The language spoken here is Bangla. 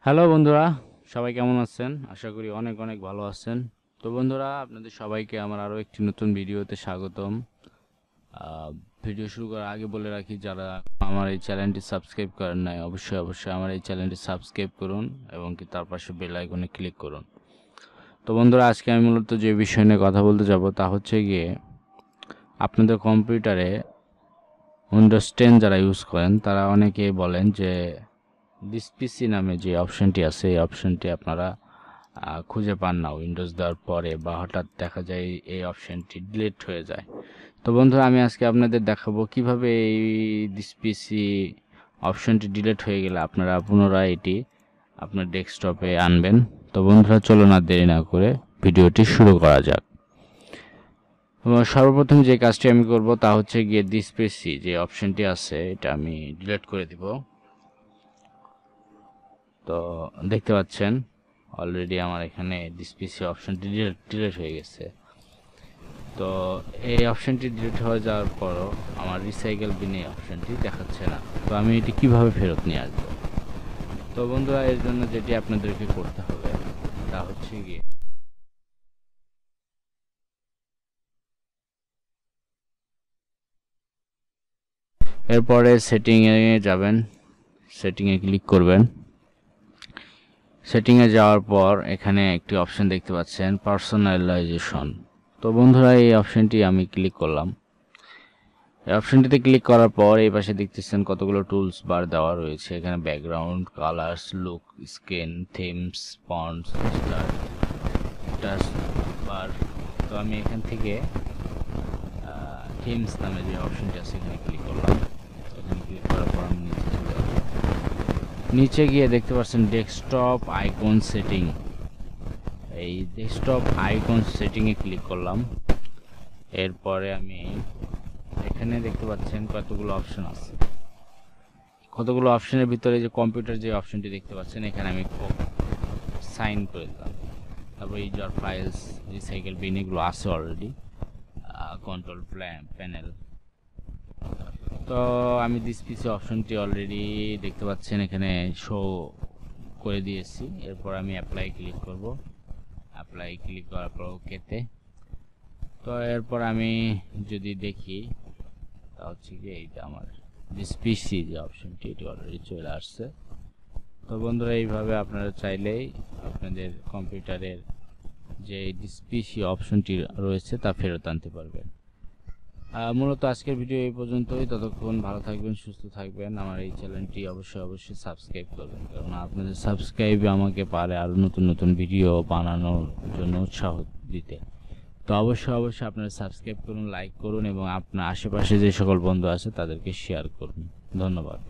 হ্যালো বন্ধুরা, সবাই কেমন আছেন? আশা করি অনেক অনেক ভালো আছেন। তো বন্ধুরা, আপনাদের সবাইকে আমার আরও একটি নতুন ভিডিওতে স্বাগতম। ভিডিও শুরু করার আগে বলে রাখি, যারা আমার এই চ্যানেলটি সাবস্ক্রাইব করেন নাই, অবশ্যই অবশ্যই আমার এই চ্যানেলটি সাবস্ক্রাইব করুন এবং কি তার পাশে বেল আইকনে ক্লিক করুন। তো বন্ধুরা, আজকে আমি মূলত যে বিষয় নিয়ে কথা বলতে যাব তা হচ্ছে গিয়ে আপনাদের কম্পিউটারে উইন্ডোজ 10 যারা ইউজ করেন তারা অনেকেই বলেন যে দিস পিসি নামে যে অপশনটি আছে এই অপশনটি আপনারা খুঁজে পান না উইন্ডোজ দেওয়ার পরে, বা হঠাৎ দেখা যায় এই অপশনটি ডিলিট হয়ে যায়। তো বন্ধুরা, আমি আজকে আপনাদের দেখাবো কিভাবে এই দিস পিসি অপশনটি ডিলিট হয়ে গেলে আপনারা পুনরায় এটি আপনার ডেস্কটপে আনবেন। তো বন্ধুরা, চলুন আর দেরি না করে ভিডিওটি শুরু করা যাক। সর্বপ্রথম যে কাজটি আমি করব তা হচ্ছে গিয়ে দিস পিসি যে অপশনটি আছে এটা আমি ডিলিট করে দিব। তো দেখতে পাচ্ছেন অলরেডি আমার এখানে দিস পিসি অপশনটি ডিলিট হয়ে গেছে। তো এই অপশনটি ডিলিট হয়ে যাওয়ার পরও আমার রিসাইকেল বিন এই অপশনটি দেখাচ্ছে না। তো আমি এটি কিভাবে ফেরত নিয়ে আসবো? তো বন্ধুরা, এর জন্য যেটি আপনাদেরকে করতে হবে তা হচ্ছে গিয়ে এরপরে সেটিংয়ে যাবেন, সেটিংয়ে ক্লিক করবেন। সেটিংয়ে যাওয়ার পর এখানে একটি অপশন দেখতে পাচ্ছেন পার্সোনালাইজেশন। তো বন্ধুরা, এই অপশনটি আমি ক্লিক করলাম। এই অপশনটিতে ক্লিক করার পর এই পাশে দেখতেছেন কতগুলো টুলস বার দেওয়া রয়েছে। এখানে background, colours, look, screen, themes, fonts, touch বার। তো আমি এখান থেকে থিমস নামে যে অপশনটি আছে এখানে ক্লিক করলাম। এখানে ক্লিক করার পর আমি নিচে চলে আসবো। নিচে গিয়ে দেখতে পাচ্ছেন ডেস্কটপ আইকন সেটিং। এই ডেস্কটপ আইকন সেটিংয়ে ক্লিক করলাম। এরপরে আমি এখানে দেখতে পাচ্ছেন কতগুলো অপশন আছে। কতগুলো অপশনের ভিতরে যে কম্পিউটার যে অপশনটি দেখতে পাচ্ছেন এখানে আমি সাইন করে দিলাম। তারপর ইউজার ফাইলস, রিসাইকেল বিন এগুলো আছে অলরেডি, কন্ট্রোল প্যানেল। তো আমি দিস পিসি অপশনটি অলরেডি দেখতে পাচ্ছেন এখানে শো করে দিয়েছি। এরপর আমি অ্যাপ্লাই ক্লিক করব। অ্যাপ্লাই ক্লিক করার পর ওকেতে। তো এরপর আমি যদি দেখি তা হচ্ছে কি এইটা আমার দিস পিসি যে অপশনটি এটি অলরেডি চলে আসছে। তো বন্ধুরা, এইভাবে আপনারা চাইলেই আপনাদের কম্পিউটারের যে দিস পিসি অপশনটি রয়েছে তা ফেরত আনতে পারবেন। মূলত আজকের ভিডিও এই পর্যন্তই। ততক্ষণ ভালো থাকবেন, সুস্থ থাকবেন। আমার এই চ্যানেলটি অবশ্যই অবশ্যই সাবস্ক্রাইব করবেন, কারণ আপনাদের সাবস্ক্রাইব আমাকে পারে আরও নতুন নতুন ভিডিও বানানোর জন্য উৎসাহ দিতে। তো অবশ্যই অবশ্যই আপনারা সাবস্ক্রাইব করুন, লাইক করুন এবং আপনার আশেপাশে যে সকল বন্ধু আছে তাদেরকে শেয়ার করুন। ধন্যবাদ।